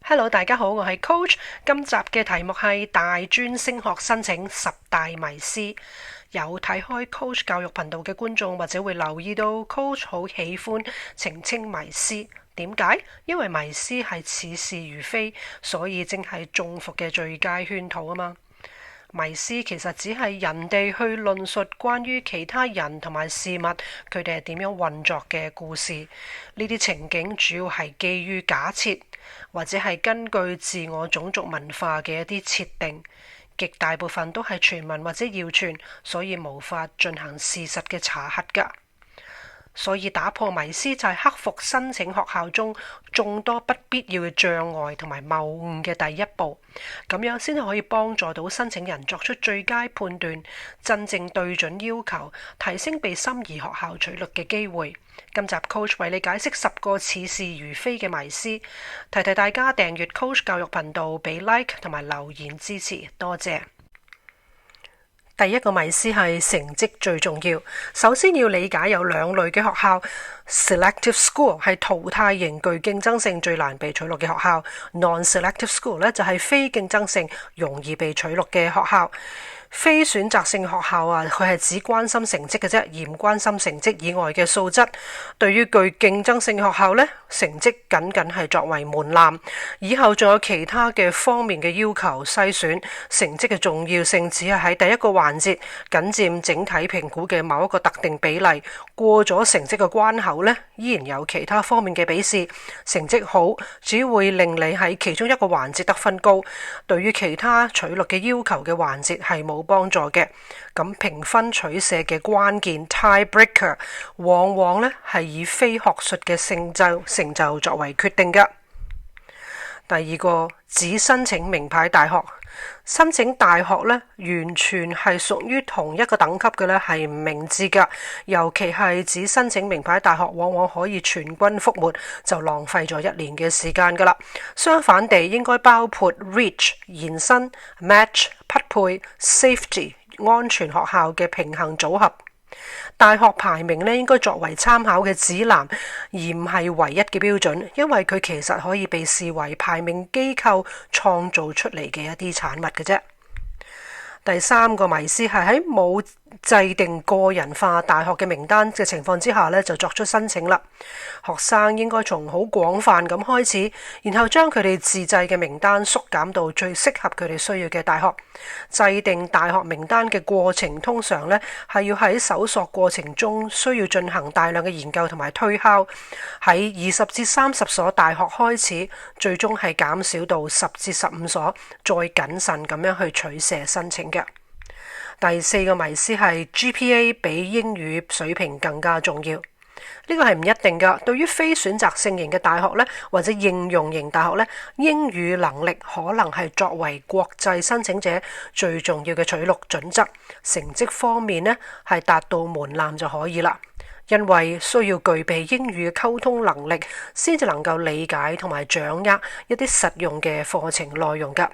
Hello，大家好，我係 Coach。今集嘅題目係大專升學申請十大迷思。有睇開 Coach 教育頻道嘅觀眾或者會留意到 Coach 好喜歡澄清迷思。點解？因為迷思係似是如非，所以正係中伏嘅最佳圈套啊嘛。迷思其實只係人哋去論述關於其他人同埋事物，佢哋係點樣運作嘅故事。呢啲情景主要係基於假設，或者係根據自我種族文化嘅一啲設定，極大部分都係傳聞或者謠傳，所以無法進行事實嘅查核㗎。所以打破迷思就係克服申請學校中眾多不必要嘅障礙同埋謬誤嘅第一步，咁樣先可以幫助到申請人作出最佳判斷，真正對準要求，提升被心儀學校取錄嘅機會。今集 Coach 為你解釋10個似是如非嘅迷思，提提大家訂閱 Coach 教育頻道，俾 like 同埋留言支持，多謝。第一個迷思係成績最重要。首先要理解有兩類嘅學校。Selective school 係淘汰型具競爭性最難被取錄嘅學校， Non-selective school 咧就係非競爭性容易被取錄嘅學校。非選擇性學校啊，佢係只關心成績嘅啫，而唔關心成績以外嘅素質。對於具競爭性學校呢，成績僅僅係作為門檻，以後仲有其他嘅方面嘅要求篩選。成績嘅重要性只係喺第一個環節，僅佔整體評估嘅某一個特定比例。過咗成績嘅關口呢，依然有其他方面嘅比試。成績好只會令你喺其中一個環節得分高，對於其他取錄嘅要求嘅環節係冇幫助嘅。咁評分取捨嘅關鍵 tiebreaker 往往呢係以非學術嘅成就作為決定㗎。第二個，只申請名牌大學。申請大學呢，完全係屬於同一個等級嘅呢，係唔明智㗎。尤其係只申請名牌大學，往往可以全軍覆沒，就浪費咗1年嘅時間㗎啦。相反地，應該包括 reach 延伸、match 匹配、safety 安全學校嘅平衡組合。大學排名呢，應該作為參考嘅指南，而唔係唯一嘅標準，因為佢其實可以被視為排名機構創造出嚟嘅一啲產物嘅啫。第三個迷思係喺冇制定個人化大學嘅名單嘅情況之下呢，就作出申請啦。學生應該從好廣泛咁開始，然後將佢哋自製嘅名單縮減到最適合佢哋需要嘅大學。制定大學名單嘅過程通常呢，係要喺搜索過程中需要進行大量嘅研究同埋推敲。喺20至30所大學開始，最終係減少到10至15所，再謹慎咁樣去取捨申請嘅。第四個迷思係 GPA 比英語水平更加重要。呢個係唔一定㗎。對於非選擇性型嘅大學呢，或者應用型大學呢，英語能力可能係作為國際申請者最重要嘅取錄準則。成績方面呢，係達到門檻就可以啦。因為需要具備英語嘅溝通能力，先至能夠理解同埋掌握一啲實用嘅課程內容㗎。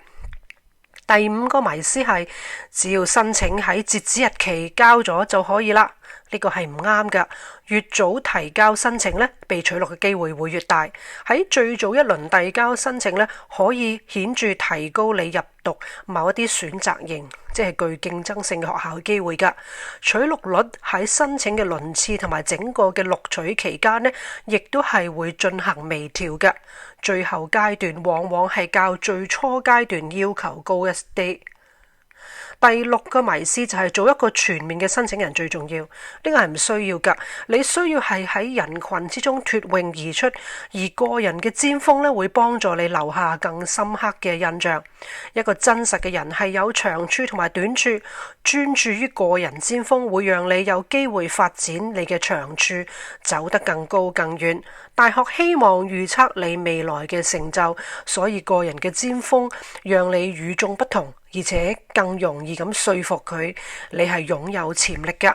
第五個迷思係只要申請喺截止日期交咗就可以啦。呢個係唔啱㗎。越早提交申請呢，被取錄嘅機會會越大。喺最早一輪遞交申請呢，可以顯著提高你入讀某一啲選擇型，即係具競爭性嘅學校嘅機會㗎。取錄率喺申請嘅輪次同埋整個嘅錄取期間呢，亦都係會進行微調㗎。最後階段往往係較最初階段要求高一啲。第六個迷思就係做一個全面嘅申請人最重要。呢個係唔需要㗎。你需要係喺人群之中脫穎而出，而個人嘅尖峰呢，會幫助你留下更深刻嘅印象。一個真實嘅人係有長處同埋短處，專注於個人尖峰會讓你有機會發展你嘅長處，走得更高更遠。大學希望預測你未來嘅成就，所以個人嘅尖峰讓你與眾不同，而且更容易咁說服佢你係擁有潛力㗎。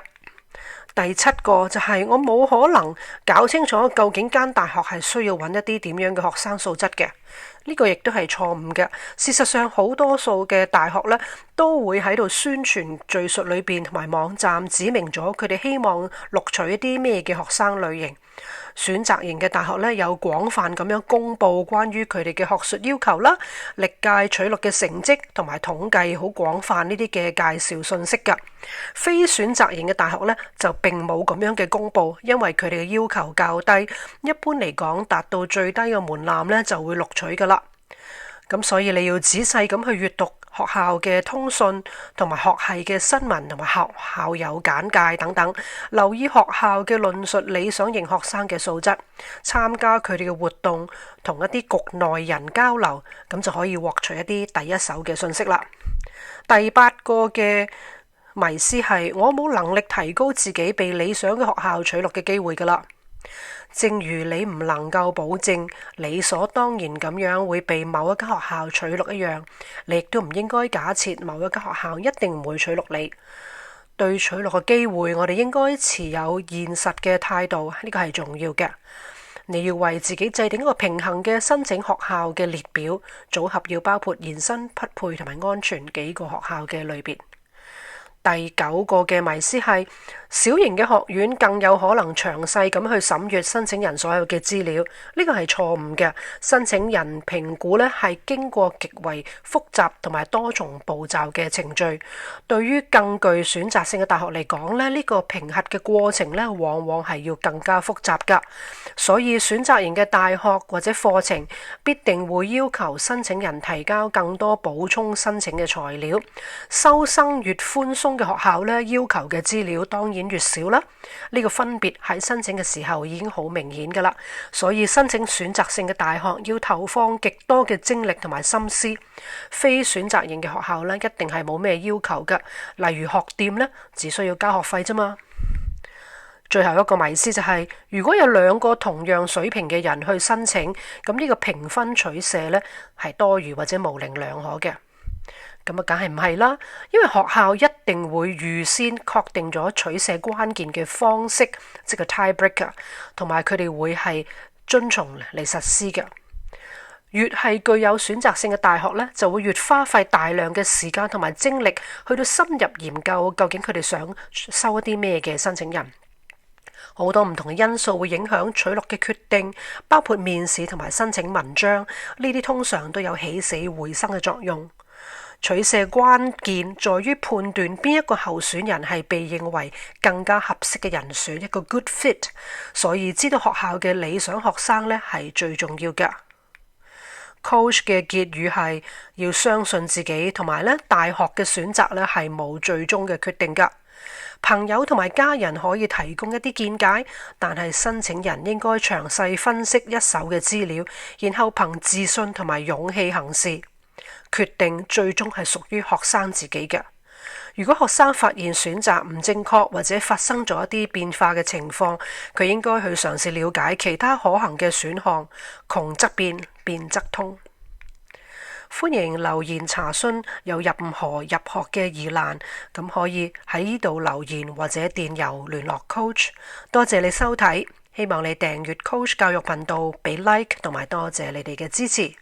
第七個就係我冇可能搞清楚究竟間大學係需要揾一啲點樣嘅學生素質嘅。呢個亦都係錯誤嘅。事實上，好多數嘅大學呢都會喺度宣傳敘述裏邊同埋網站指明咗佢哋希望錄取一啲咩嘅學生類型。選擇型嘅大學呢，有廣泛咁樣公佈關於佢哋嘅學術要求啦、歷屆取錄嘅成績同埋統計好廣泛呢啲嘅介紹信息㗎。非選擇型嘅大學呢，就並冇咁樣嘅公佈，因為佢哋嘅要求較低，一般嚟講達到最低嘅門檻呢，就會錄取㗎啦。咁所以你要仔細咁去閱讀學校嘅通訊同埋學系嘅新聞同埋學校友簡介等等，留意學校嘅論述理想型學生嘅素質，參加佢哋嘅活動，同一啲局內人交流，咁就可以獲取一啲第一手嘅信息啦。第8個嘅迷思係我冇能力提高自己被理想嘅學校取錄嘅機會㗎啦。正如你唔能夠保證理所當然咁樣會被某一間學校取錄一樣，你亦都唔應該假設某一間學校一定唔會取錄你。對取錄嘅機會，我哋應該持有現實嘅態度，呢個係重要嘅。你要為自己制定一個平衡嘅申請學校嘅列表，組合要包括延伸、匹配同埋安全幾個學校嘅類別。第9個嘅迷思係小型嘅學院更有可能詳細咁去審閱申請人所有嘅資料，呢個係錯誤嘅。申請人評估呢係經過極為複雜同埋多重步驟嘅程序。對於更具選擇性嘅大學嚟講呢，呢個評核嘅過程呢往往係要更加複雜㗎。所以選擇型嘅大學或者課程必定會要求申請人提交更多補充申請嘅材料。收生越寬鬆嘅學校呢，要求嘅資料當然越少啦。呢個分別喺申請嘅時候已經好明顯㗎啦。所以申請選擇性嘅大學要投放極多嘅精力同埋心思。非選擇型嘅學校呢，一定係冇咩要求㗎。例如學店呢，只需要交學費啫嘛。最後一個迷思就係，如果有2個同樣水平嘅人去申請，咁呢個評分取捨呢，係多餘或者模棱兩可嘅。咁啊，梗係唔係啦，因為學校一定會預先確定咗取捨關鍵嘅方式，即係 tiebreaker， 同埋佢哋會係遵從嚟實施嘅。越係具有選擇性嘅大學呢，就會越花費大量嘅時間同埋精力去到深入研究究竟佢哋想收一啲咩嘅申請人。好多唔同嘅因素會影響取錄嘅決定，包括面試同埋申請文章，呢啲通常都有起死回生嘅作用。取捨關鍵在於判斷邊一個候選人係被認為更加合適嘅人選，一個 good fit。所以知道學校嘅理想學生呢係最重要嘅。Coach 嘅結語係要相信自己，同埋呢大學嘅選擇呢係冇最終嘅決定㗎。朋友同埋家人可以提供一啲見解，但係申請人應該詳細分析一手嘅資料，然後憑自信同埋勇氣行事。決定最終係屬於學生自己嘅。如果學生發現選擇唔正確或者發生咗一啲變化嘅情況，佢應該去嘗試了解其他可行嘅選項。窮則變，變則通。歡迎留言查詢有任何入學嘅疑難，咁可以喺呢度留言或者電郵聯絡 Coach。多謝你收睇，希望你訂閱 Coach 教育頻道，俾 like 同埋多謝你哋嘅支持。